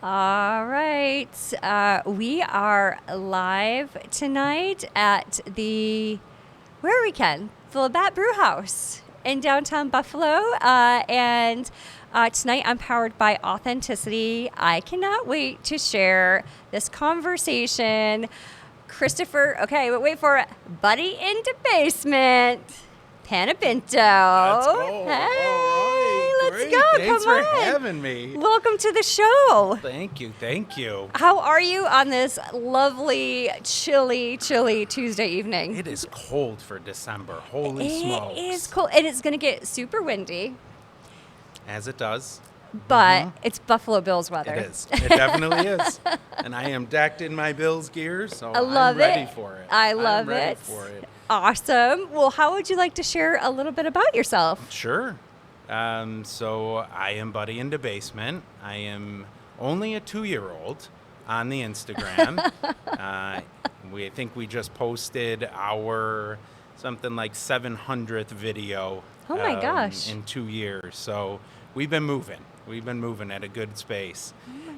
All right. We are live tonight at where are we, Ken? The Labatt Brew House in downtown Buffalo. And tonight I'm powered by authenticity. I cannot wait to share this conversation. Christopher, okay, but wait for it. Buddy in the basement. Panepinto. Let's go. Hey, All right. let's Great. go. Thanks Come for on. having me. Welcome to the show. Thank you. How are you on this lovely, chilly Tuesday evening? It is cold for December. Holy smokes. It is cold, and it's going to get super windy, As it does. but it's Buffalo Bills weather. It is. It definitely is. And I am decked in my Bills gear, so I love I'm ready it. for it. I love I'm ready it. for it. Awesome. Well, how would you like to share a little bit about yourself? Sure. So I am Buddy in the Basement. I am only a 2-year-old on the Instagram. I think we just posted our something like 700th video. Oh my gosh. In 2 years. So we've been moving. We've been moving at a good space.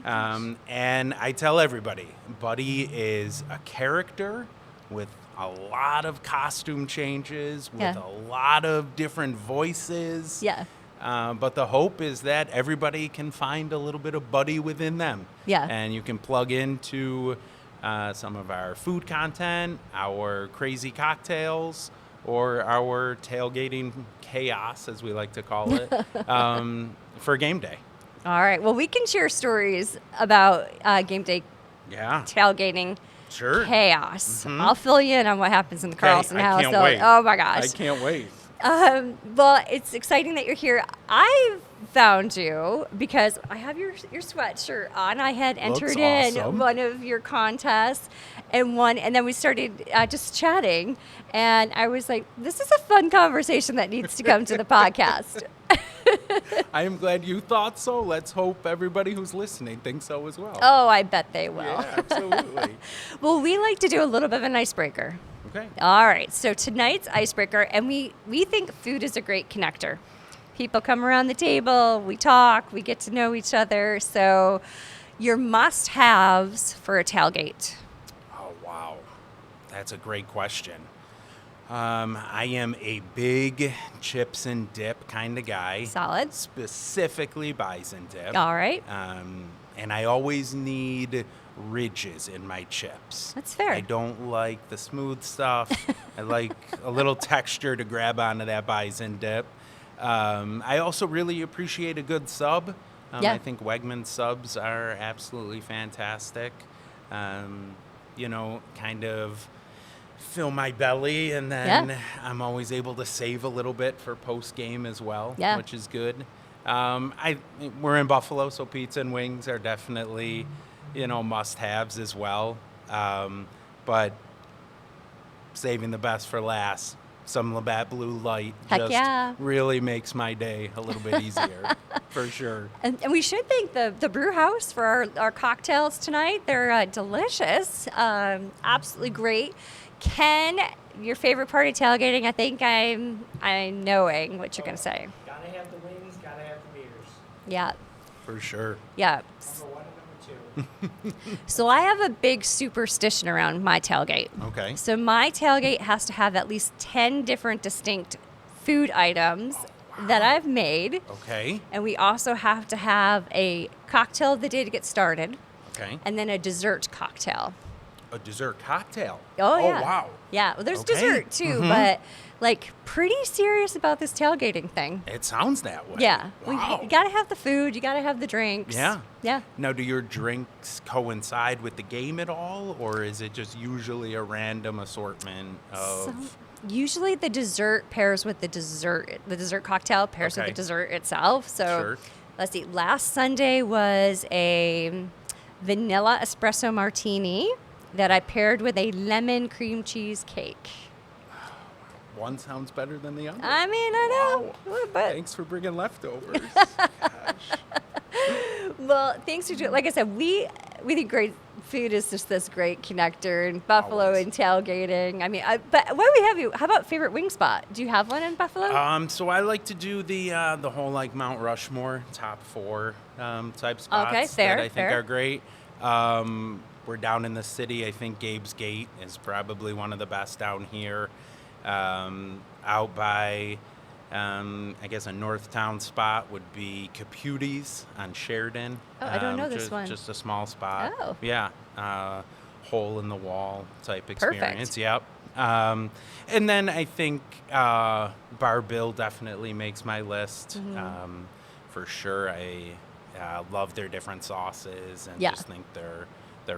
And I tell everybody, Buddy is a character with a lot of costume changes, with a lot of different voices. Yeah. But the hope is that everybody can find a little bit of Buddy within them. Yeah. And you can plug into some of our food content, our crazy cocktails, or our tailgating chaos, as we like to call it, for game day. All right. Well, we can share stories about game day Yeah. tailgating Sure. chaos. I'll fill you in on what happens in the Carlson house. I can't wait. Oh my gosh. I can't wait. Well, it's exciting that you're here. I found you because I have your sweatshirt on. I had entered Looks in awesome. one of your contests and then we started just chatting, and I was like, this is a fun conversation that needs to come to the podcast. I am glad you thought so. Let's hope everybody who's listening thinks so as well. Oh, I bet they will. Yeah, absolutely. Well, we like to do a little bit of an icebreaker. Okay. All right, so tonight's icebreaker, and we think food is a great connector. People come around the table, we talk, we get to know each other. So your must-haves for a tailgate. Oh, wow. That's a great question. I am a big chips and dip kind of guy. Solid. Specifically bison dip. All right. And I always need ridges in my chips. That's fair. I don't like the smooth stuff. I like a little texture to grab onto that bison dip. I also really appreciate a good sub. I think Wegman subs are absolutely fantastic. Kind of fill my belly, and then I'm always able to save a little bit for post game as well, which is good. We're in Buffalo, so pizza and wings are definitely, must-haves as well. But saving the best for last, some Labatt Blue Light really makes my day a little bit easier, for sure. And we should thank the brew house for our cocktails tonight. They're delicious, absolutely great. Ken, your favorite part of tailgating? I think I'm knowing what you're going to say. Gotta have the wings, gotta have the beers. Yeah. For sure. Yeah. Number one and number two. So I have a big superstition around my tailgate. Okay. So my tailgate has to have at least 10 different distinct food items that I've made. Okay. And we also have to have a cocktail of the day to get started, Okay. and then a dessert cocktail. A dessert cocktail. Oh, yeah. Wow. Yeah, well, there's Okay. dessert too, but pretty serious about this tailgating thing. It sounds that way. Yeah. Wow. You got to have the food, you got to have the drinks. Yeah. Yeah. Now, do your drinks coincide with the game at all, or is it just usually a random assortment of... Usually the dessert pairs with the dessert. The dessert cocktail pairs with Okay. the dessert itself. So Sure. let's see. Last Sunday was a vanilla espresso martini that I paired with a lemon cream cheese cake. One sounds better than the other. I mean, I know. But Thanks for bringing leftovers. well, thanks for doing. Like I said, we we think great food is just this great connector in Buffalo Always. and tailgating. I mean, but what do we have you? How about favorite wing spot? Do you have one in Buffalo? So I like to do the whole like Mount Rushmore top 4 type spots Okay, fair, that I think fair. are great. We're down in the city. I think Gabe's Gate is probably one of the best down here. Out by, I guess a Northtown spot would be Caputi's on Sheridan. Oh, I don't know this just, one. Just a small spot. Oh. Yeah. Hole in the wall type Perfect. experience. Yep. And then I think Bar Bill definitely makes my list. Mm-hmm. For sure. I love their different sauces and Yeah. just think they're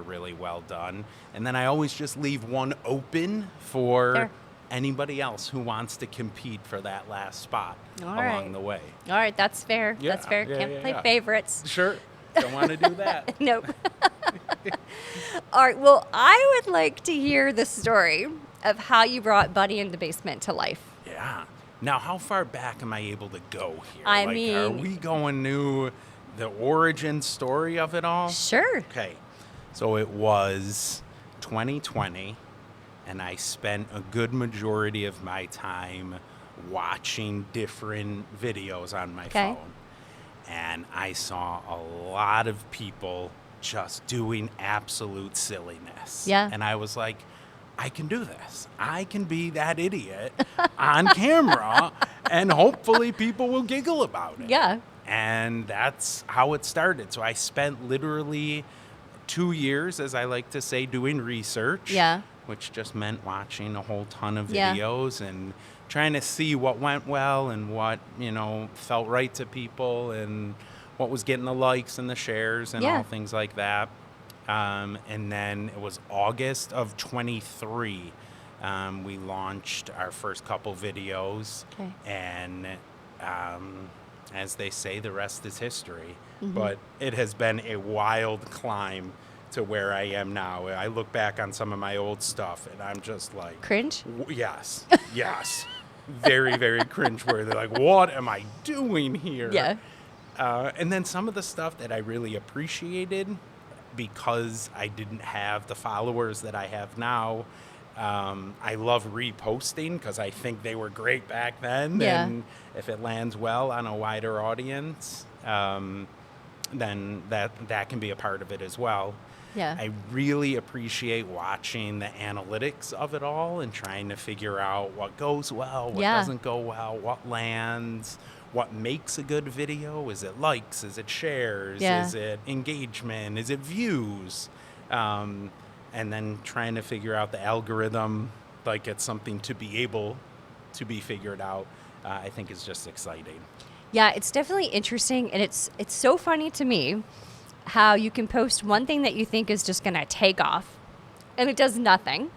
really well done. And then I always just leave one open for Fair. anybody else who wants to compete for that last spot All along right. the way. All right, that's fair. Yeah, That's fair. yeah, Can't yeah, play yeah. favorites. Sure. Don't want to do that. Nope. All right. Well, I would like to hear the story of how you brought Buddy in the Basement to life. Yeah. Now, how far back am I able to go here? I are mean- we going to the origin story of it all? Sure. Okay. So it was 2020, and I spent a good majority of my time watching different videos on my Okay. phone. And I saw a lot of people just doing absolute silliness. Yeah. And I was like, I can do this. I can be that idiot on camera, and hopefully people will giggle about it. Yeah. And that's how it started. So I spent literally 2 years, as I like to say, doing research. Yeah. Which just meant watching a whole ton of Yeah. videos and trying to see what went well and what, felt right to people and what was getting the likes and the shares and Yeah. all things like that. And then it was August of 23. We launched our first couple videos. Okay. And as they say, the rest is history. Mm-hmm. But it has been a wild climb to where I am now. I look back on some of my old stuff and I'm just like, Cringe? yes, yes. Very, very cringeworthy. Like, what am I doing here? Yeah. And then some of the stuff that I really appreciated because I didn't have the followers that I have now. I love reposting because I think they were great back then. Yeah. And if it lands well on a wider audience, then that can be a part of it as well. Yeah. I really appreciate watching the analytics of it all and trying to figure out what goes well, what Yeah. doesn't go well, what lands, what makes a good video. Is it likes? Is it shares? Yeah. Is it engagement? Is it views? And then trying to figure out the algorithm, like it's something to be able to be figured out, I think is just exciting. Yeah, it's definitely interesting, and it's so funny to me how you can post one thing that you think is just going to take off, and it does nothing.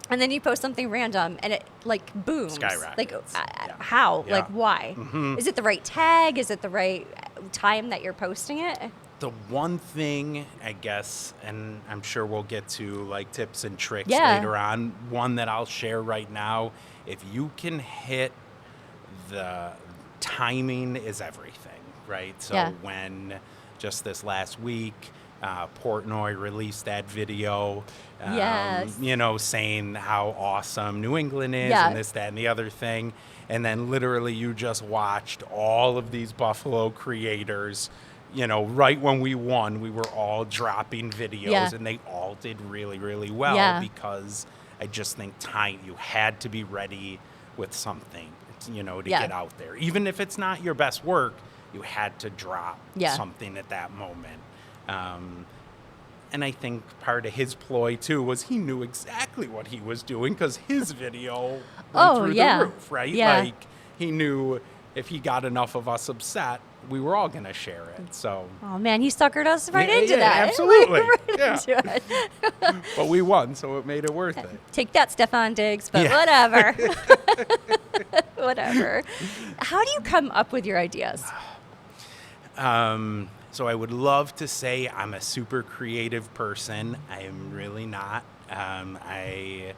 And then you post something random, and it, like, booms. Skyrockets. Like, Yeah. how? Yeah. Like, why? Mhm. Is it the right tag? Is it the right time that you're posting it? The one thing, I guess, and I'm sure we'll get to like tips and tricks Yeah. later on, one that I'll share right now, if you can hit the timing is everything, right? So Yeah. when just this last week, Portnoy released that video, Yes. saying how awesome New England is Yeah. and this, that, and the other thing. And then literally you just watched all of these Buffalo creators, right when we won, we were all dropping videos Yeah. and they all did really, really well Yeah. because I just think you had to be ready with something, to Yeah. get out there. Even if it's not your best work, you had to drop Yeah. something at that moment. And I think part of his ploy, too, was he knew exactly what he was doing because his video went Oh, through yeah. the roof, right? Yeah. Like, he knew if he got enough of us upset, we were all going to share it. So, Oh, man, he suckered us right Yeah, into yeah, that. absolutely. Right Yeah. into it. but we won, so it made it worth it. Take that, Stefan Diggs, but Yeah. whatever. Whatever. How do you come up with your ideas? So I would love to say I'm a super creative person. I am really not. I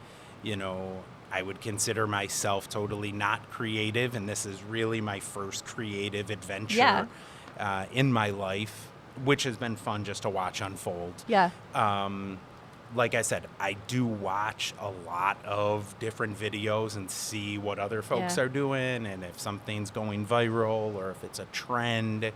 would consider myself totally not creative, and this is really my first creative adventure Yeah. in my life. which has been fun just to watch unfold. Yeah. Like I said, I do watch a lot of different videos and see what other folks are doing and if something's going viral or if it's a trend.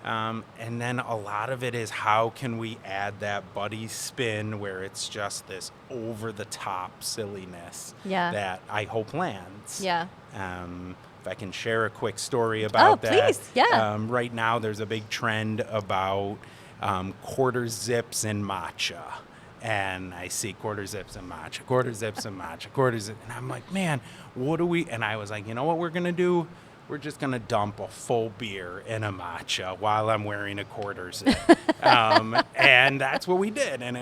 And then a lot of it is how can we add that buddy spin where it's just this over-the-top silliness that I hope lands. Yeah. If I can share a quick story about that. Oh, please, yeah. Right now there's a big trend about quarter zips and matcha. And I see quarter zips and matcha, quarter zips and matcha, quarter zips. And I'm like, man, what do we... And I was like, you know what we're going to do? We're just going to dump a full beer in a matcha while I'm wearing a quarter zip. And that's what we did. And,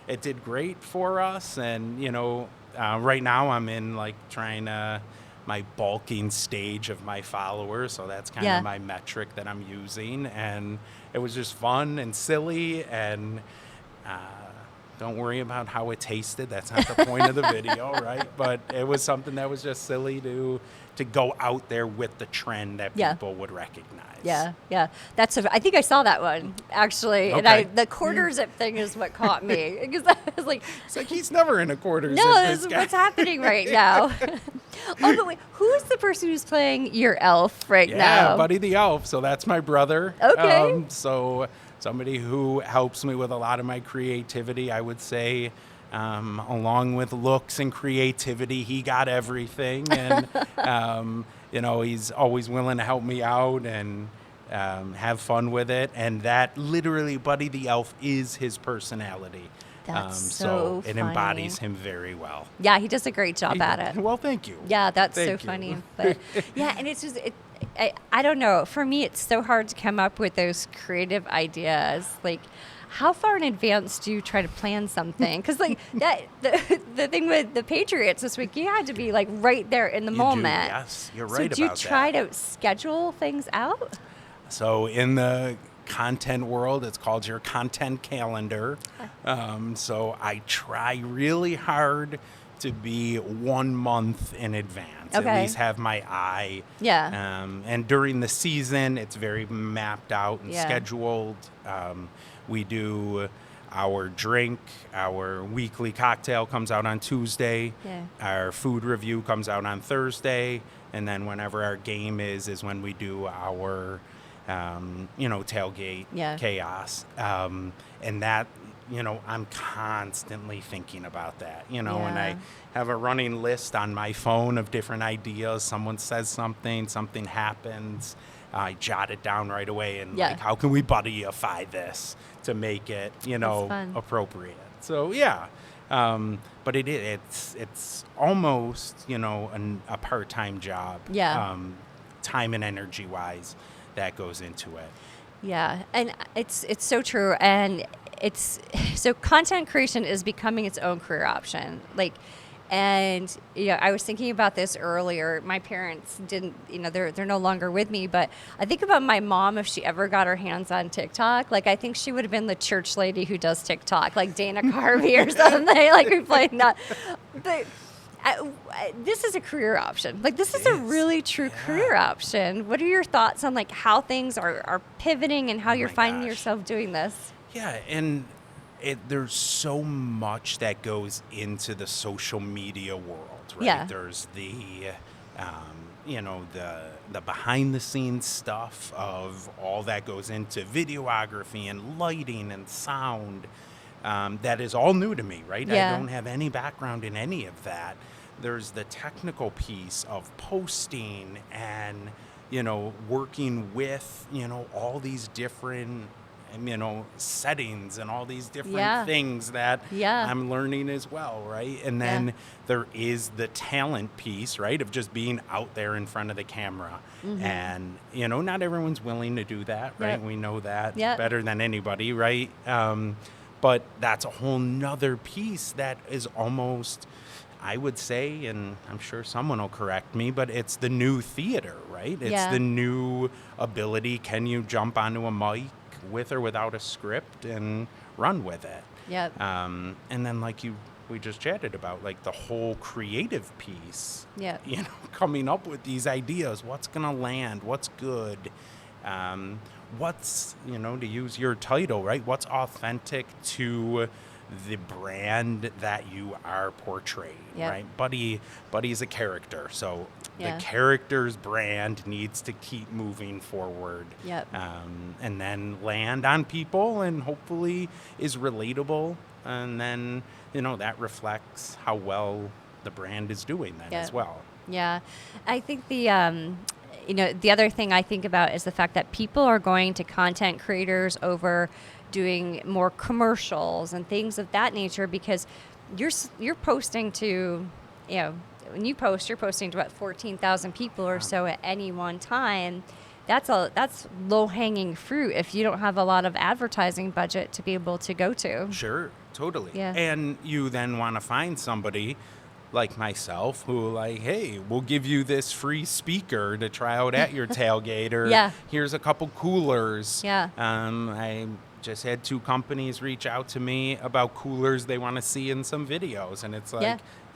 it did great for us. And, right now I'm in, trying to... my bulking stage of my followers. So that's kind of my metric that I'm using. And it was just fun and silly and... don't worry about how it tasted. That's not the point of the video, right? But it was something that was just silly to go out there with the trend that people would recognize. Yeah. I think I saw that one actually, okay. And the quarter zip thing is what caught me because I was like, it's like he's never in a quarter zip. No, this is what's happening right now. Oh, but wait, who is the person who's playing your elf right now? Yeah, Buddy the Elf. So that's my brother. Okay. So somebody who helps me with a lot of my creativity, I would say. Along with looks and creativity, he got everything. And, he's always willing to help me out and have fun with it. And that literally, Buddy the Elf is his personality. That's so it funny. Embodies him very well. Yeah, he does a great job at it. Well, thank you. Yeah, that's Thank so you. funny. But yeah, and it's just, I don't know. For me, it's so hard to come up with those creative ideas. Like, how far in advance do you try to plan something? Because the thing with the Patriots this week, you had to be right there in the moment. Yes, you're right about that. So do you try to schedule things out? So in the content world, it's called your content calendar. So I try really hard to be 1 month in advance. Okay. At least have my eye. Yeah. And during the season, it's very mapped out and scheduled. We do our drink, our weekly cocktail comes out on Tuesday. Yeah. Our food review comes out on Thursday. And then whenever our game is when we do our, tailgate chaos. And that, I'm constantly thinking about that, and I have a running list on my phone of different ideas. Someone says something happens. I jot it down right away and how can we buddyify this to make it, appropriate. So, but it's almost, a part-time job. Yeah. Time and energy wise that goes into it. Yeah. And it's so true. And so content creation is becoming its own career option. And I was thinking about this earlier. My parents didn't, they're no longer with me, but I think about my mom if she ever got her hands on TikTok. I think she would have been the church lady who does TikTok, like Dana Carvey or something, replaying that. But this is a career option. This is a really true career option. What are your thoughts on how things are pivoting and how you're finding yourself doing this? Yeah, and there's so much that goes into the social media world, right? Yeah. There's the, the behind the scenes stuff of all that goes into videography and lighting and sound. That is all new to me, right? Yeah. I don't have any background in any of that. There's the technical piece of posting and, working with, all these different settings and all these different things that I'm learning as well, right? And then there is the talent piece, right, of just being out there in front of the camera. Mm-hmm. And, not everyone's willing to do that, right? Yep. We know that better than anybody, right? But that's a whole nother piece that is almost, I would say, and I'm sure someone will correct me, but it's the new theater, right? It's the new ability. Can you jump onto a mic with or without a script and run with it? Yep. And then we just chatted about the whole creative piece. Yeah. Coming up with these ideas, what's going to land, what's good. What's, to use your title, right? What's authentic to the brand that you are portraying, right? Buddy's a character, so the character's brand needs to keep moving forward, and then land on people and hopefully is relatable, and then that reflects how well the brand is doing then as well. Yeah, I think the other thing I think about is the fact that people are going to content creators over doing more commercials and things of that nature, because you're posting to, when you post, you're posting to about 14,000 people or so at any one time. That's low-hanging fruit if you don't have a lot of advertising budget to be able to go to. Sure, totally. Yeah. And you then want to find somebody like myself who hey, we'll give you this free speaker to try out at your tailgate, or here's a couple coolers. I just had 2 companies reach out to me about coolers they want to see in some videos, and it's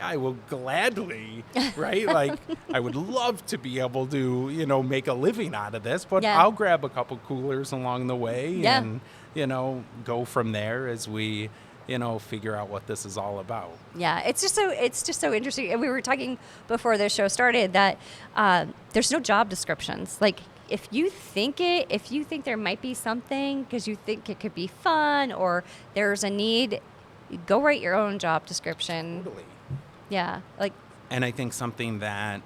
I will gladly, right? I would love to be able to, make a living out of this, but I'll grab a couple coolers along the way and, go from there as we, figure out what this is all about. Yeah, it's just so interesting. And we were talking before the show started that there's no job descriptions. If you think there might be something because you think it could be fun or there's a need, go write your own job description. Totally. Yeah. And I think something that,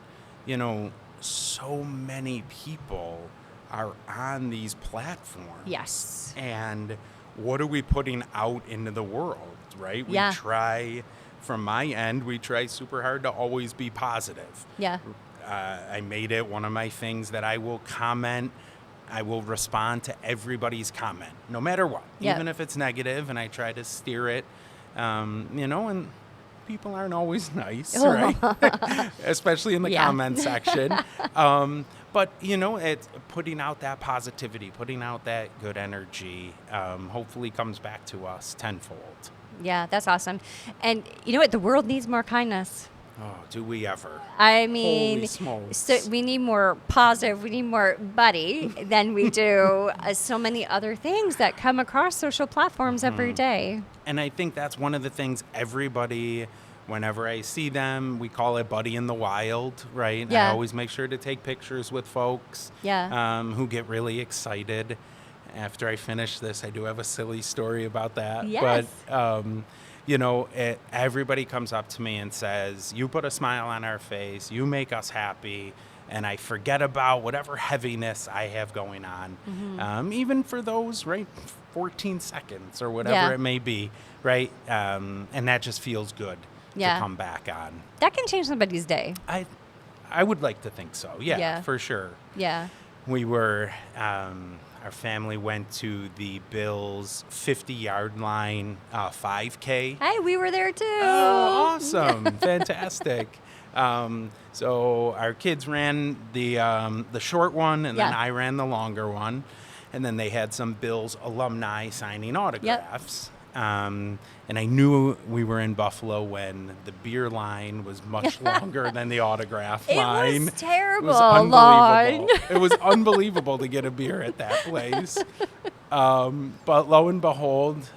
so many people are on these platforms. Yes. And what are we putting out into the world, right? We try, from my end, super hard to always be positive. Yeah. I made it one of my things that I will comment. I will respond to everybody's comment, no matter what, even if it's negative, and I try to steer it, and people aren't always nice, right? Especially in the comment section. But, it's putting out that positivity, putting out that good energy, hopefully comes back to us tenfold. Yeah, that's awesome. And you know what? The world needs more kindness. Oh, do we ever? I mean, holy smokes. So we need more positive, we need more buddy than we do so many other things that come across social platforms every day. And I think that's one of the things everybody, whenever I see them, we call it Buddy in the Wild, right? Yeah. I always make sure to take pictures with folks who get really excited. After I finish this, I do have a silly story about that. Yes. But, everybody comes up to me and says, you put a smile on our face, you make us happy, and I forget about whatever heaviness I have going on. Even for those, 14 seconds or whatever it may be, right? And that just feels good to come back on. That can change somebody's day. I would like to think so. Yeah, for sure. Yeah. We were, our family went to the Bills 50-yard line 5K. Hey, we were there too. Oh, awesome. Fantastic. So our kids ran the short one, and then I ran the longer one. And then they had some Bills alumni signing autographs. And I knew we were in Buffalo when the beer line was much longer than the autograph line. It was terrible. It was unbelievable. It was unbelievable to get a beer at that place. But lo and behold,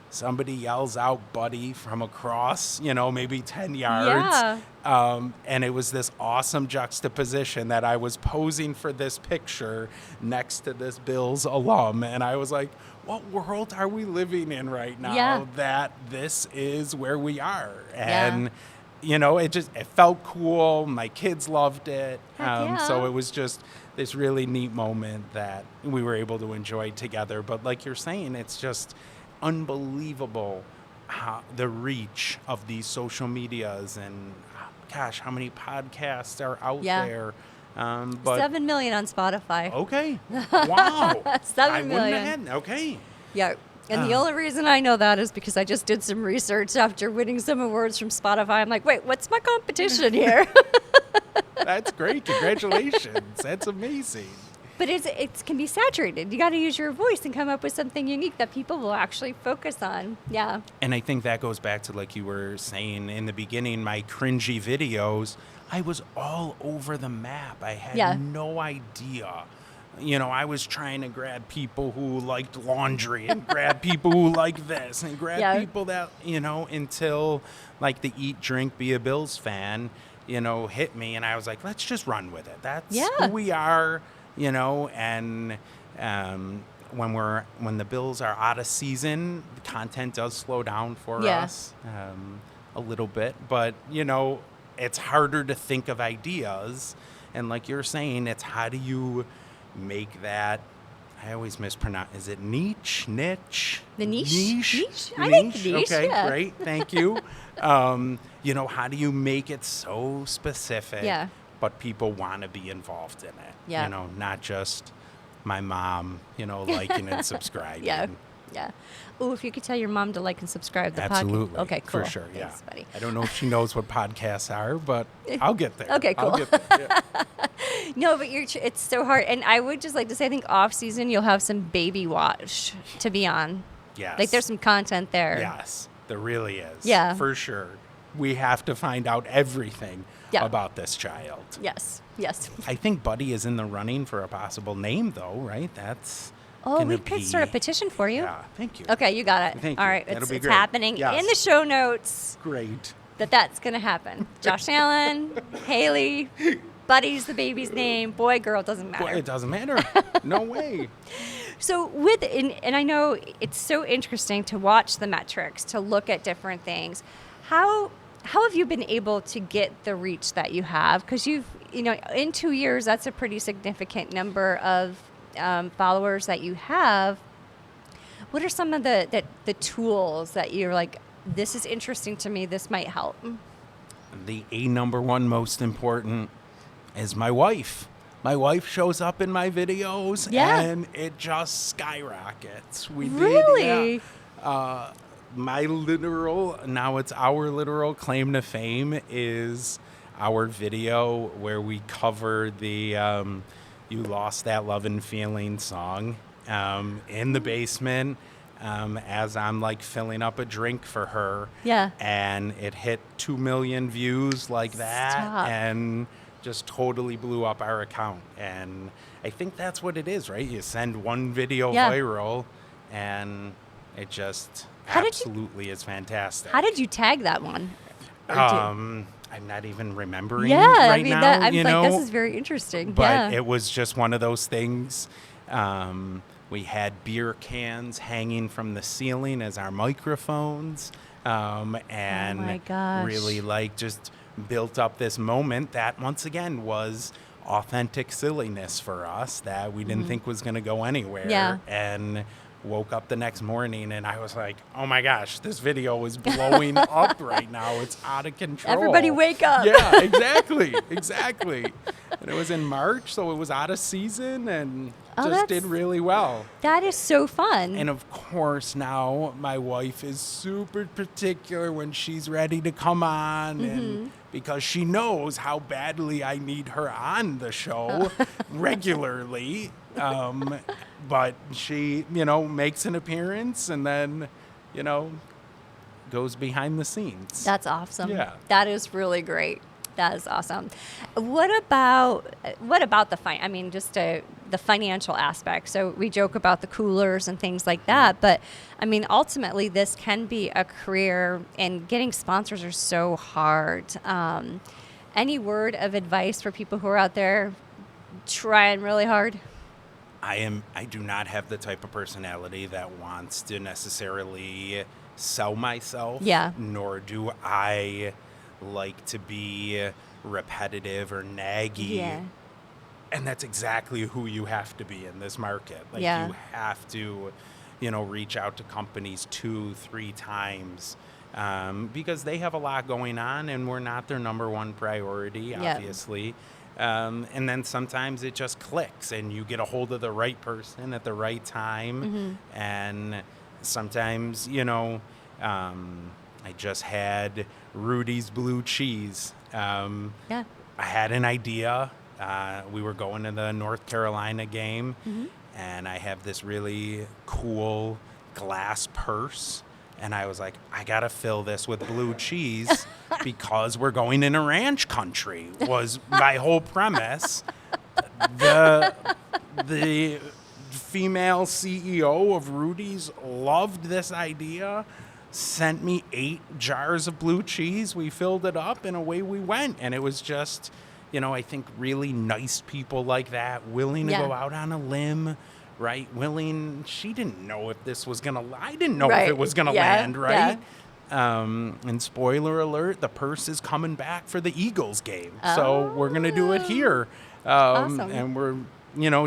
somebody yells out "Buddy" from across, maybe 10 yards. And it was this awesome juxtaposition that I was posing for this picture next to this Bills alum. And I was like, what world are we living in right now that this is where we are? And, it felt cool. My kids loved it. So it was just this really neat moment that we were able to enjoy together. But like you're saying, it's just unbelievable how the reach of these social medias, and gosh, how many podcasts are out there. But 7 million on Spotify. Okay. Wow. 7 million. Okay. Yeah. And the only reason I know that is because I just did some research after winning some awards from Spotify. I'm like, wait, what's my competition here? That's great. Congratulations. That's amazing. But it can be saturated. You got to use your voice and come up with something unique that people will actually focus on. Yeah. And I think that goes back to, like you were saying in the beginning, my cringy videos. I was all over the map. I had no idea I was trying to grab people who liked laundry and grab people who like this and grab people that, until like the Eat, Drink, Be a Bills fan, hit me. And I was like, let's just run with it. That's who we are, and when the Bills are out of season, the content does slow down for us a little bit. But, it's harder to think of ideas. And like you're saying, it's how do you make that, I always mispronounce, is it niche? The niche? Niche? I think niche, okay, great, thank you. How do you make it so specific, but people want to be involved in it? Not just my mom, liking and subscribing. Yeah. Oh, if you could tell your mom to like and subscribe the podcast. Absolutely. Okay, cool. For sure, Thanks, buddy. I don't know if she knows what podcasts are, but I'll get there. Okay, cool. I'll get there, yeah. No, but it's so hard. And I would just like to say, I think off season, you'll have some baby watch to be on. Yes. Like there's some content there. Yes, there really is. Yeah. For sure. We have to find out everything about this child. Yes. I think Buddy is in the running for a possible name, though, right? That's... we could start a petition for you. Yeah, thank you. Okay, you got it. Thank All you. right, That'll be it's great. happening in the show notes. Great. That's going to happen. Josh Allen, Haley, Buddy's the baby's name. Boy, girl, doesn't matter. Boy, it doesn't matter. No way. So and I know it's so interesting to watch the metrics, to look at different things. How have you been able to get the reach that you have? Because in 2 years, that's a pretty significant number of followers that you have. What are some of the tools that you're like, this is interesting to me, this might help? The number one most important is my wife. My wife shows up in my videos and it just skyrockets. Really? My literal, now it's our literal claim to fame is our video where we cover the You Lost That Lovin' Feeling song in the basement as I'm like filling up a drink for her. Yeah. And it hit 2 million views like that. Stop. And just totally blew up our account. And I think that's what it is, right? You send one video viral and it just absolutely is fantastic. How did you tag that one? I'm not even remembering now. I'm like, this is very interesting. But it was just one of those things. We had beer cans hanging from the ceiling as our microphones. And oh my gosh. really like just built up this moment that once again was authentic silliness for us that we didn't think was going to go anywhere. Yeah. And woke up the next morning and I was like, oh my gosh, this video is blowing up right now. It's out of control. Everybody wake up. Yeah, exactly. And it was in March, so it was out of season and just did really well. That is so fun. And of course now my wife is super particular when she's ready to come on and because she knows how badly I need her on the show regularly. But she, makes an appearance and then, goes behind the scenes. That's awesome. Yeah. That is really great. That is awesome. What about the financial aspect? So we joke about the coolers and things like that, but ultimately this can be a career and getting sponsors are so hard. Any word of advice for people who are out there trying really hard? I do not have the type of personality that wants to necessarily sell myself. Yeah. Nor do I like to be repetitive or naggy. Yeah. And that's exactly who you have to be in this market. Like you have to, reach out to companies 2-3 times because they have a lot going on and we're not their number one priority, obviously. And then sometimes it just clicks and you get a hold of the right person at the right time. And sometimes, I just had Rudy's Blue Cheese. I had an idea. We were going to the North Carolina game and I have this really cool glass purse. And I was like, I got to fill this with blue cheese because we're going in a ranch country was my whole premise. The The female CEO of Rudy's loved this idea, sent me 8 jars of blue cheese. We filled it up, and away we went. And it was just, I think really nice people like that, willing to go out on a limb, right? She didn't know if this was going to, I didn't know if it was going to land, right? Yeah. And spoiler alert, the purse is coming back for the Eagles game. So we're going to do it here. Awesome. And we're,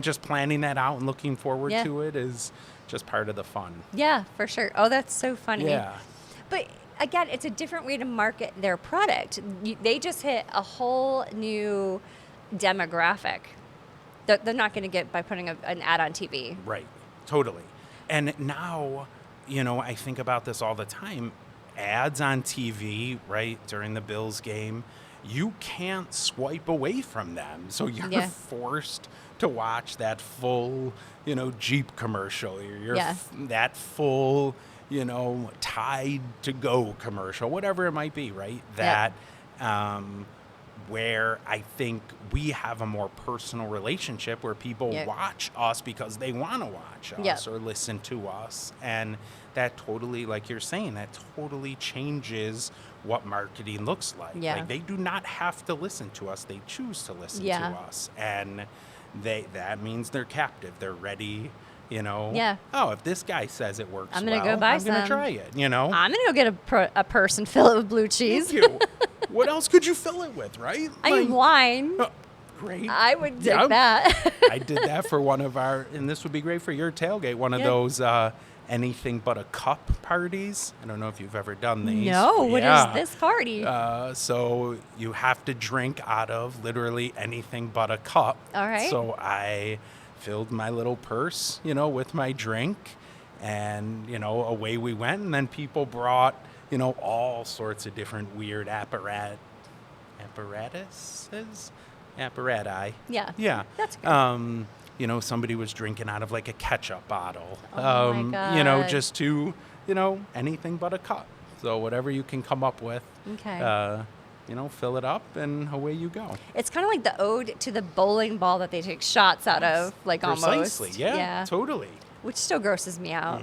just planning that out and looking forward to it is just part of the fun. Yeah, for sure. Oh, that's so funny. Yeah. But again, it's a different way to market their product. They just hit a whole new demographic that they're not going to get by putting an ad on TV. Right. Totally. And now, I think about this all the time. Ads on TV, right, during the Bills game, you can't swipe away from them. So you're forced to watch that full, Jeep commercial. That full, Tide to Go commercial, whatever it might be, right? That where I think we have a more personal relationship where people watch us because they want to watch us or listen to us. And that totally, like you're saying, that totally changes what marketing looks like. Yeah. Like, they do not have to listen to us. They choose to listen to us. And that means they're captive. They're ready, Oh, if this guy says it works I'm going to go buy some. I'm going to try it, I'm going to go get a purse and fill it with blue cheese. Thank you. What else could you fill it with, right? I mean, wine. Great. I would dig that. I did that for one of our, and this would be great for your tailgate, one of those anything but a cup parties. I don't know if you've ever done these. No, what is this party? So you have to drink out of literally anything but a cup. All right. So I filled my little purse, with my drink, and, away we went. And then people brought, all sorts of different weird apparati. Yeah. Yeah. That's good. Somebody was drinking out of like a ketchup bottle. Oh my God. Just to, anything but a cup. So whatever you can come up with. Okay. Fill it up and away you go. It's kind of like the ode to the bowling ball that they take shots out of, like Precisely. almost. Yeah, totally. Which still grosses me out.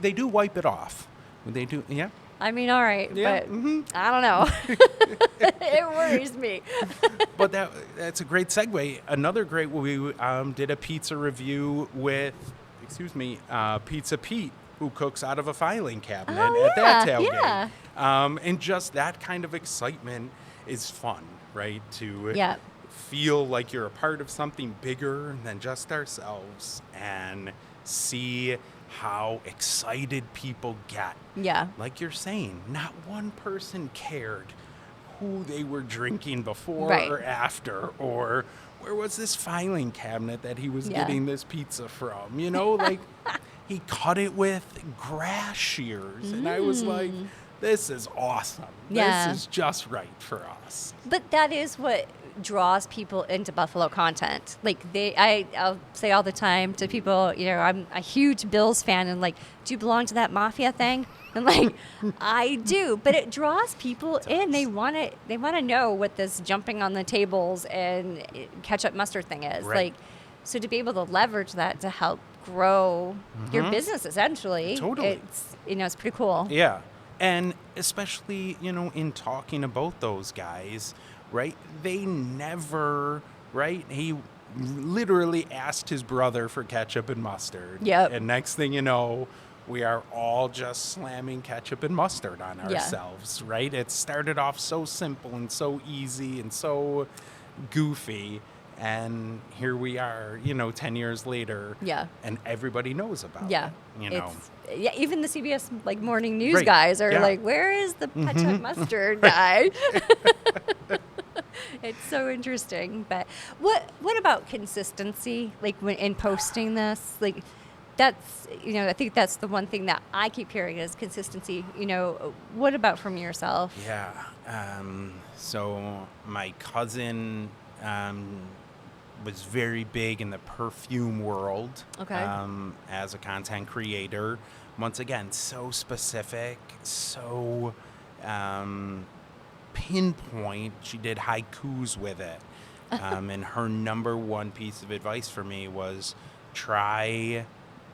They do wipe it off. They do, yeah. I mean, all right, but I don't know. It worries me. But that's a great segue. Another great, we did a pizza review with, Pizza Pete, who cooks out of a filing cabinet at that tailgate. Yeah. And just that kind of excitement is fun, right? To feel like you're a part of something bigger than just ourselves and see how excited people get. Yeah. Like you're saying, not one person cared who they were drinking before or after, or where was this filing cabinet that he was getting this pizza from? Like he cut it with grass shears. And I was like, this is awesome. Yeah. This is just right for us. But that is what draws people into Buffalo content. Like I'll say all the time to people, I'm a huge Bills fan, and like, do you belong to that Mafia thing? And like, I do, but it draws people in. They want to know what this jumping on the tables and ketchup mustard thing is. Right. Like, so to be able to leverage that to help grow your business, essentially, Totally. It's pretty cool. Yeah. And especially, in talking about those guys, right? They never, right? He literally asked his brother for ketchup and mustard. Yep. And next thing you know, we are all just slamming ketchup and mustard on ourselves, right? It started off so simple and so easy and so goofy. And here we are, 10 years later. Yeah. And everybody knows about Yeah. it, Even the CBS morning news guys are like, where is the ketchup mustard guy? It's so interesting. But what about consistency? Like when in posting this, like that's, I think that's the one thing that I keep hearing is consistency. What about from yourself? Yeah. So my cousin was very big in the perfume world. Okay. As a content creator. Once again, so specific, so pinpoint. She did haikus with it. And her number one piece of advice for me was try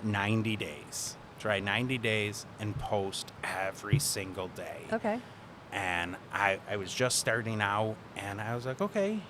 90 days. Try 90 days and post every single day. Okay. And I was just starting out, and I was like, okay,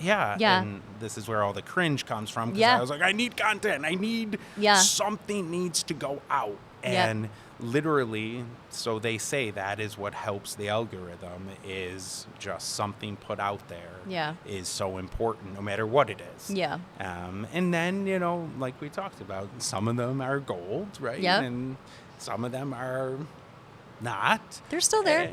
yeah. And this is where all the cringe comes from, because I was like, I need content. I need something needs to go out. And literally, so they say that is what helps the algorithm, is just something put out there is so important, no matter what it is. Yeah. And then, you know, like we talked about, some of them are gold, right? Yep. And some of them are not. They're still there.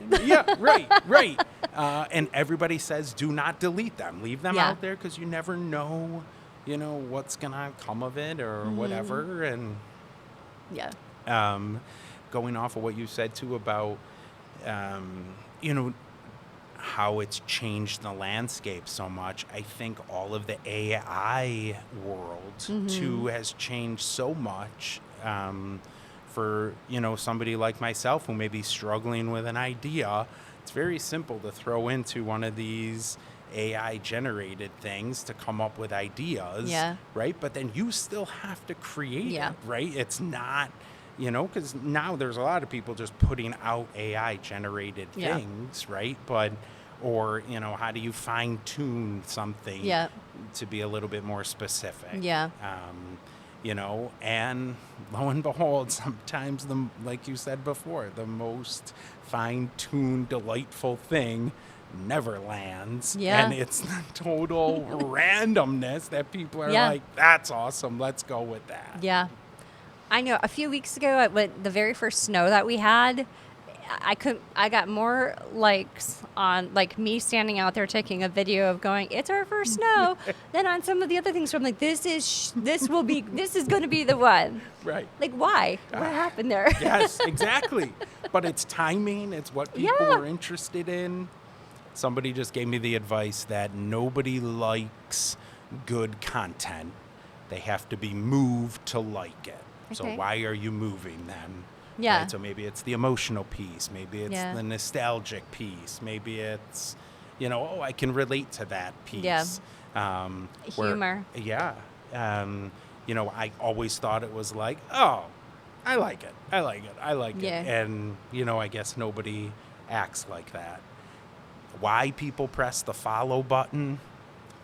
Right. And everybody says do not delete them. Leave them out there, because you never know, you know, what's going to come of it or whatever. And going off of what you said, too, about, you know, how it's changed the landscape so much. I think all of the AI world, too, has changed so much. For, you know, somebody like myself who may be struggling with an idea, it's very simple to throw into one of these AI-generated things to come up with ideas, right? But then you still have to create it, right? It's not, you know, because now there's a lot of people just putting out AI-generated things, right? But, or, you know, how do you fine-tune something to be a little bit more specific? You know, and lo and behold, sometimes, like you said before, the most fine-tuned, delightful thing never lands. And it's the total randomness that people are like, that's awesome, let's go with that. I know a few weeks ago, the very first snow that we had, I got more likes on like me standing out there taking a video of going, it's our first snow, than on some of the other things. So I'm like, this is going to be the one. Right. Like, why? What happened there? Yes, exactly. But it's timing. It's what people are interested in. Somebody just gave me the advice that nobody likes good content. They have to be moved to like it. Okay. So why are you moving them? Right? So maybe it's the emotional piece. Maybe it's the nostalgic piece. Maybe it's, you know, I can relate to that piece. Humor. You know, I always thought it was like, oh, I like it. And, you know, I guess nobody acts like that. Why people press the follow button,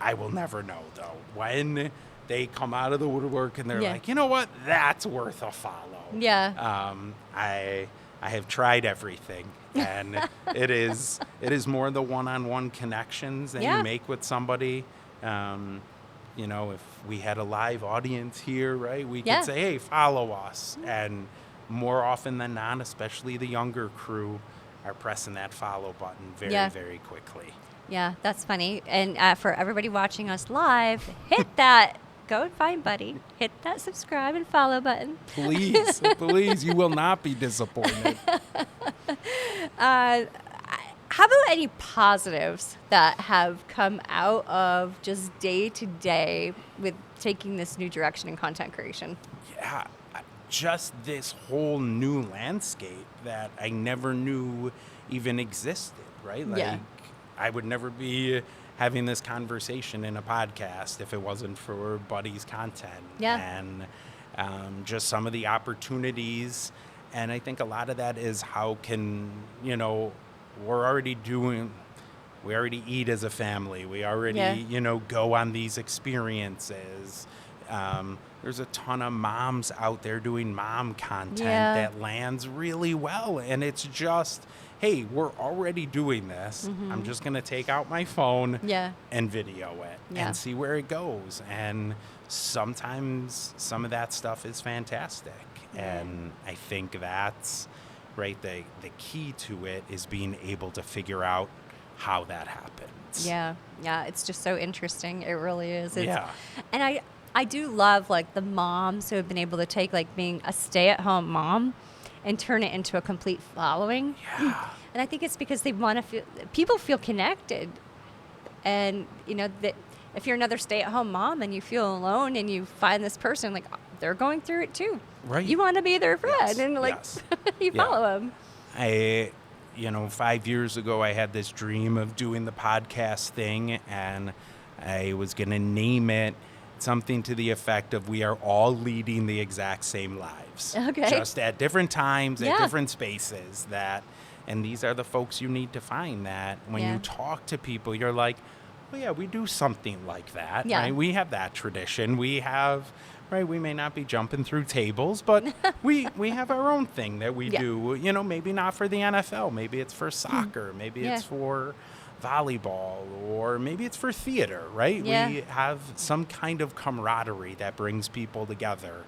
I will never know, though. When they come out of the woodwork and they're like, you know what, that's worth a follow. I have tried everything, and it is more the one-on-one connections that you make with somebody. You know, if we had a live audience here, right, we could say, hey, follow us. And more often than not, especially the younger crew, are pressing that follow button very, very quickly. Yeah, that's funny. And for everybody watching us live, hit that. Go and find Buddy. Hit that subscribe and follow button. Please, you will not be disappointed. How about any positives that have come out of just day to day with taking this new direction in content creation? Yeah, just this whole new landscape that I never knew even existed, right? Like, I would never be having this conversation in a podcast if it wasn't for Buddy's content. And just some of the opportunities. And I think a lot of that is how can, you know, we already eat as a family. We already, you know, go on these experiences. There's a ton of moms out there doing mom content that lands really well. And it's just, hey, we're already doing this. I'm just going to take out my phone and video it and see where it goes. And sometimes some of that stuff is fantastic. And I think that's, right, the key to it is being able to figure out how that happens. Yeah, it's just so interesting. It really is. And I do love, like, the moms who have been able to take, like, being a stay-at-home mom and turn it into a complete following. And I think it's because they want to people feel connected. And, you know, that if you're another stay-at-home mom and you feel alone and you find this person, like, they're going through it too. Right. You want to be their friend and, like, you follow them. You know, 5 years ago, I had this dream of doing the podcast thing, and I was going to name it something to the effect of we are all leading the exact same lives. Okay. Just at different times, Yeah. at different spaces. And these are the folks you need to find that when Yeah. you talk to people, you're like, well, yeah, we do something like that, Yeah. right? We have that tradition. We have, right, we may not be jumping through tables, but we have our own thing that we Yeah. do. You know, maybe not for the NFL. Maybe it's for soccer. Maybe Yeah. it's for volleyball, or maybe it's for theater, right? Yeah. We have some kind of camaraderie that brings people together.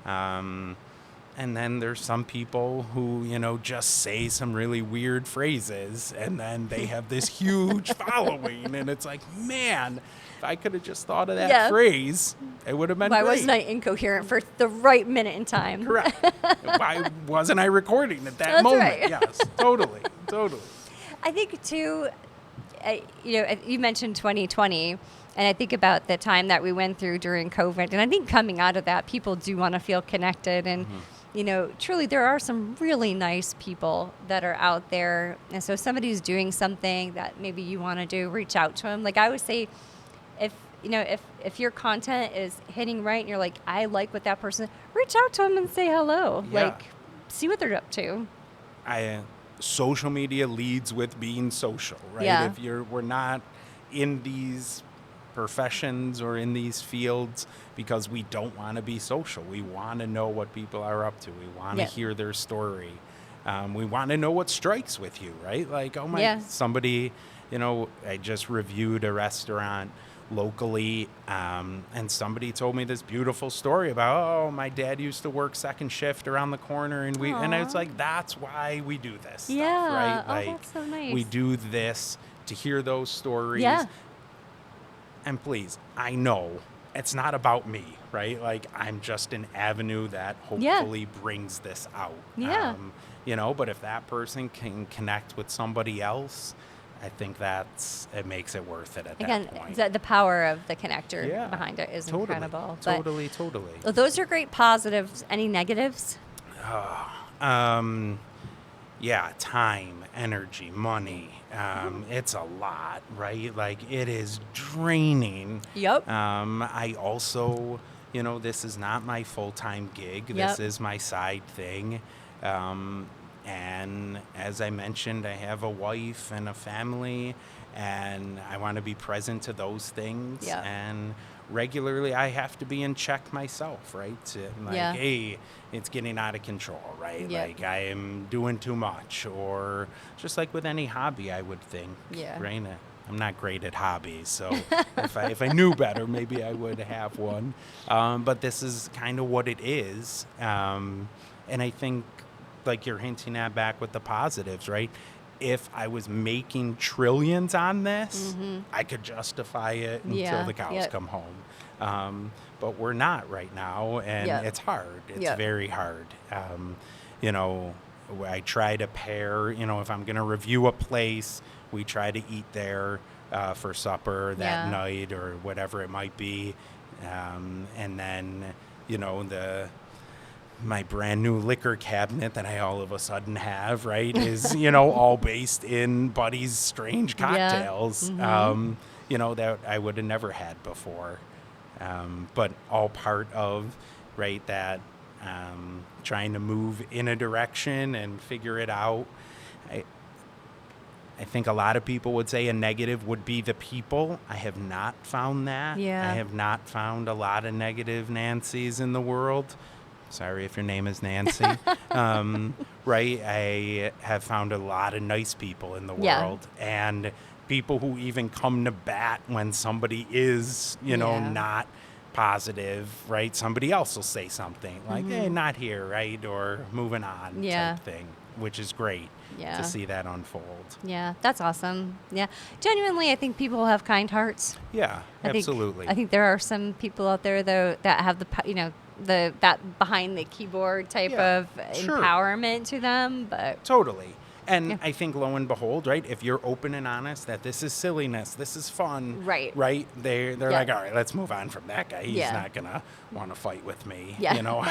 And then there's some people who, you know, just say some really weird phrases, and then they have this huge following. And it's like, man, if I could have just thought of that Yeah. phrase, it would have been Why great. wasn't I incoherent for the right minute in time? Correct. Why wasn't I recording at that That's moment? right. Yes, totally. I think, too, you know, you mentioned 2020, and I think about the time that we went through during COVID. And I think coming out of that, people do want to feel connected. And, you know, truly, there are some really nice people that are out there. And so if somebody's doing something that maybe you want to do, reach out to them. Like I would say, if your content is hitting right and you're like, I like what that person, reach out to them and say hello. Yeah. Like, see what they're up to. Social media leads with being social, right? Yeah. If we're not in these professions or in these fields because we don't want to be social. We want to know what people are up to. We want to hear their story. We want to know what strikes with you, right? Like, oh my, somebody, you know, I just reviewed a restaurant locally, and somebody told me this beautiful story about, oh, my dad used to work second shift around the corner, and and it's like, that's why we do this stuff, right? Oh, Like, that's so nice. we do this to hear those stories. Yeah. And please, I know it's not about me, right? Like, I'm just an avenue that hopefully brings this out. Yeah. You know, but if that person can connect with somebody else, I think it makes it worth it at that point. Again, the power of the connector behind it is incredible. Totally. Well, those are great positives. Any negatives? Yeah, time, energy, money. It's a lot, right? Like, it is draining. Yep. I also, you know, this is not my full-time gig. This is my side thing. And as I mentioned, I have a wife and a family, and I want to be present to those things. Yeah. And regularly I have to be in check myself, right? Hey, it's getting out of control, right? Yeah. Like, I am doing too much, or just like with any hobby, I would think, right? I'm not great at hobbies, so if I knew better, maybe I would have one. But this is kind of what it is. And I think, like you're hinting at back with the positives, right? If I was making trillions on this, I could justify it until the cows come home. But we're not right now, and it's hard. It's very hard. You know, I try to pair, you know, if I'm going to review a place, we try to eat there for supper that night or whatever it might be. And then, you know, my brand new liquor cabinet that I all of a sudden have, right, is, you know, all based in Buddy's strange cocktails, you know, that I would have never had before. But all part of, right, that trying to move in a direction and figure it out. I think a lot of people would say a negative would be the people. I have not found that. Yeah. I have not found a lot of negative Nancys in the world. Sorry if your name is Nancy. Right? I have found a lot of nice people in the world, and people who even come to bat when somebody is, you know, not positive, right? Somebody else will say something like, hey, not here, right? Or moving on type thing, which is great to see that unfold. Yeah, that's awesome. Yeah. Genuinely, I think people have kind hearts. Yeah, absolutely. I think there are some people out there, though, that have that behind the keyboard type of empowerment to them, but totally. And I think, lo and behold, right, if you're open and honest that this is silliness, this is fun, right, they're like, all right, let's move on from that guy. He's not gonna want to fight with me. You know,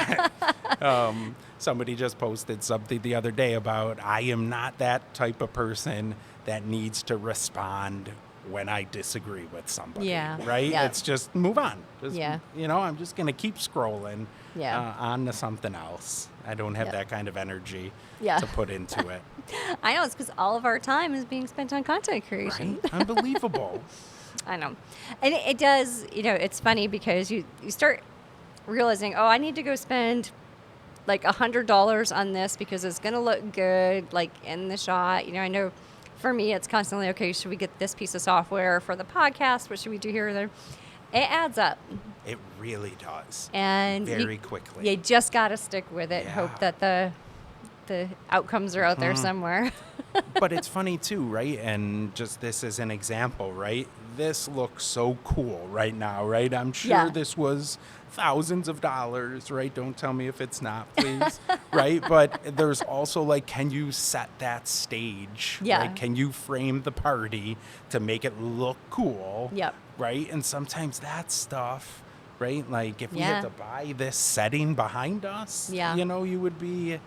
somebody just posted something the other day about, I am not that type of person that needs to respond when I disagree with somebody. Yeah. Right? Yeah. It's just move on. Just, Yeah. I'm just going to keep scrolling Yeah. on to something else. I don't have that kind of energy to put into it. I know, it's because all of our time is being spent on content creation. Right? Unbelievable. I know. And it does, it's funny because you start realizing, I need to go spend like $100 on this because it's going to look good, like in the shot. I know for me, it's constantly, okay, should we get this piece of software for the podcast? What should we do here or there? It adds up. It really does. And very quickly. You just got to stick with it. Hope that the outcomes are out there somewhere. But it's funny too, right? And just this is an example, right? This looks so cool right now, right? I'm sure this was thousands of dollars, right? Don't tell me if it's not, please. Right? But there's also like, can you set that stage? Yeah. Right? Can you frame the party to make it look cool? Yep. Right? And sometimes that stuff, right? Like if we had to buy this setting behind us, you would be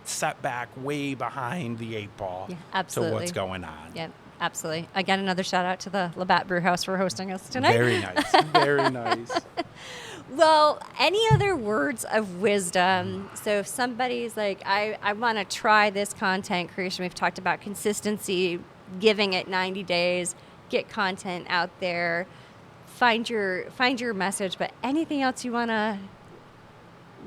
set back way behind the 8 ball to what's going on. Yeah, absolutely. Again, another shout out to the Labatt Brewhouse for hosting us tonight. Very nice. Very nice. Well, any other words of wisdom? So if somebody's like, I want to try this content creation, we've talked about consistency, giving it 90 days, get content out there, find your message, but anything else you want to...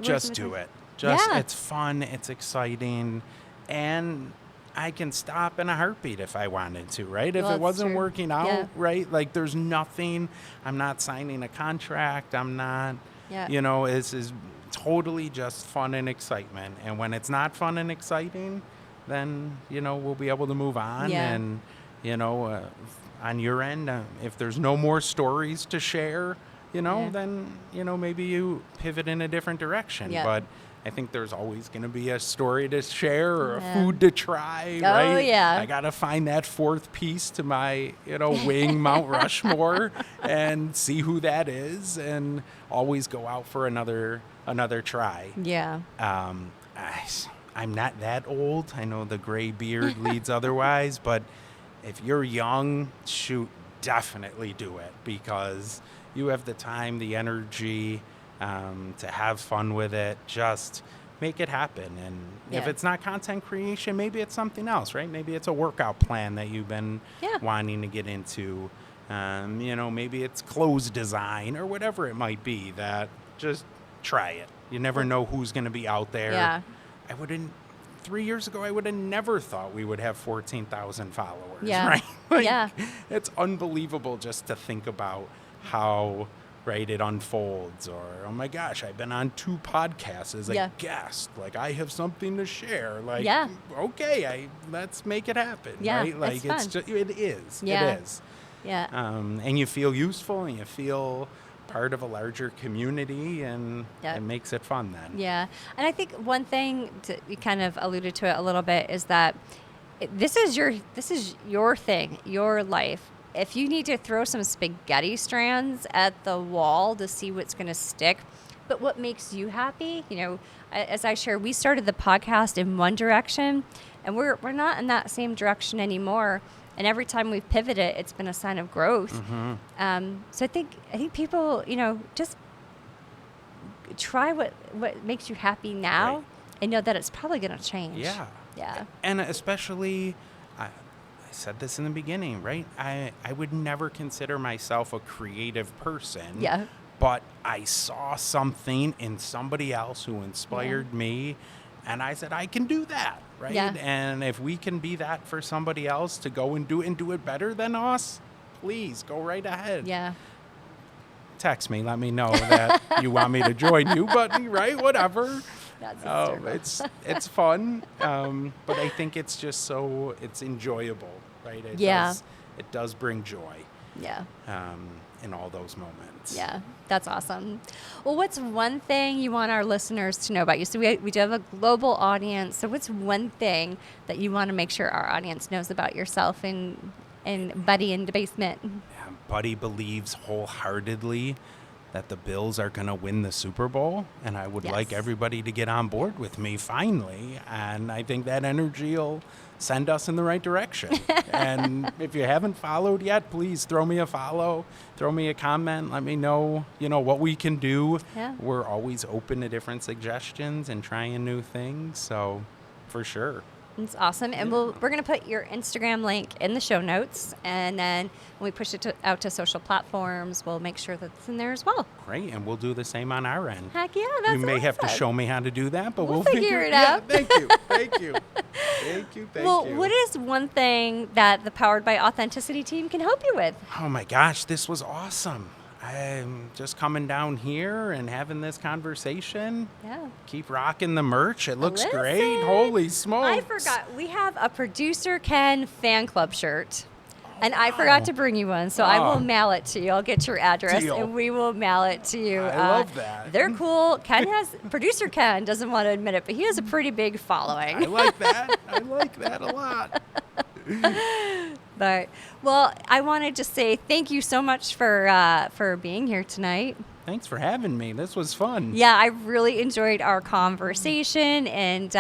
Just do it. It's fun, it's exciting, and I can stop in a heartbeat if I wanted to, right? If it wasn't working out, right? Like there's nothing, I'm not signing a contract, I'm not, it's totally just fun and excitement. And when it's not fun and exciting, then, we'll be able to move on. And, on your end, if there's no more stories to share, then, maybe you pivot in a different direction. But I think there's always going to be a story to share or a food to try, right? Oh, yeah. I got to find that fourth piece to my, wing Mount Rushmore and see who that is and always go out for another try. Yeah. I'm not that old. I know the gray beard leads otherwise, but if you're young, definitely do it because you have the time, the energy, to have fun with it. Just make it happen. And if it's not content creation, maybe it's something else, right? Maybe it's a workout plan that you've been wanting to get into. Maybe it's clothes design or whatever it might be. That just try it. You never know who's going to be out there. Yeah. 3 years ago, I would have never thought we would have 14,000 followers, right? It's unbelievable just to think about how, right, it unfolds. Or, oh my gosh, I've been on 2 podcasts as a guest. Like, I have something to share. Like, okay, let's make it happen, right? Like, it's just, it is. Yeah. It is. Yeah. And you feel useful and you feel part of a larger community, and it makes it fun then. Yeah. And I think one thing, you kind of alluded to it a little bit, is that this is your thing, your life. If you need to throw some spaghetti strands at the wall to see what's going to stick, but what makes you happy, as I share, we started the podcast in one direction, and we're not in that same direction anymore. And every time we've pivoted, it's been a sign of growth. Mm-hmm. So I think people, just try what makes you happy now, and know that it's probably going to change. Yeah. Yeah. And especially, I said this in the beginning, right? I would never consider myself a creative person. Yeah. But I saw something in somebody else who inspired me, and I said, I can do that. Right? Yeah. And if we can be that for somebody else to go and do it better than us, please go right ahead. Yeah. Text me, let me know that you want me to join you, but whatever. That's it's fun. But I think it's just it's enjoyable, right? It does bring joy. Yeah. In all those moments. Yeah, that's awesome. Well, what's one thing you want our listeners to know about you? So we do have a global audience. So what's one thing that you want to make sure our audience knows about yourself and Buddy in the basement? Buddy believes wholeheartedly that the Bills are going to win the Super Bowl, and I would like everybody to get on board with me finally, and I think that energy will send us in the right direction. And if you haven't followed yet, please throw me a follow, throw me a comment, let me know, what we can do. Yeah. We're always open to different suggestions and trying new things, so for sure. It's awesome. And we're going to put your Instagram link in the show notes. And then when we push it out to social platforms, we'll make sure that it's in there as well. Great. And we'll do the same on our end. Heck yeah, that's You may have to show me how to do that, but we'll figure it out. Yeah, thank you. Thank you. Thank you. Well, what is one thing that the Powered by Authenticity team can help you with? Oh, my gosh. This was awesome. I'm just coming down here and having this conversation. Yeah. Keep rocking the merch. It looks Listen, great. Holy smokes. I forgot. We have a Producer Ken fan club shirt. And I forgot to bring you one, so I will mail it to you. I'll get your address, Deal. and we will mail it to you. I love that. They're cool. Producer Ken doesn't want to admit it, but he has a pretty big following. I like that. I like that a lot. But, well, I wanted to say thank you so much for being here tonight. Thanks for having me. This was fun. Yeah, I really enjoyed our conversation, and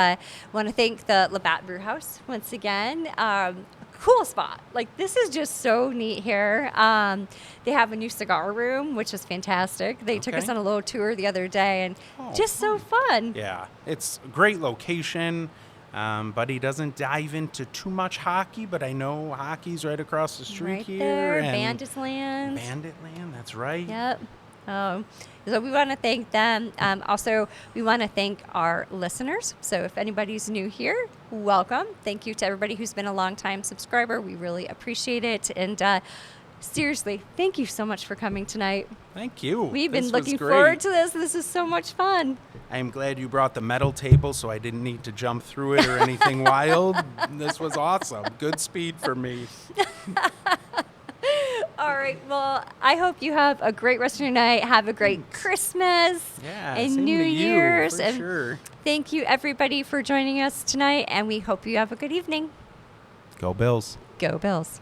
want to thank the Labatt Brew House once again. Cool spot. Like, this is just so neat here. They have a new cigar room, which is fantastic. They took us on a little tour the other day, and just so fun. Yeah, it's a great location. But he doesn't dive into too much hockey, but I know hockey's right across the street right here. There, and Bandit Land. Bandit Land, that's right. Yep. So we want to thank them. Also, we want to thank our listeners. So if anybody's new here, welcome. Thank you to everybody who's been a long-time subscriber. We really appreciate it. And seriously, thank you so much for coming tonight. Thank you. We've been This looking was great. forward to this. This is so much fun. I'm glad you brought the metal table so I didn't need to jump through it or anything wild. This was awesome. Good speed for me. All right. Well, I hope you have a great rest of your night. Have a great Christmas and same New to you, Year's. for And sure. thank you, everybody, for joining us tonight. And we hope you have a good evening. Go Bills. Go Bills.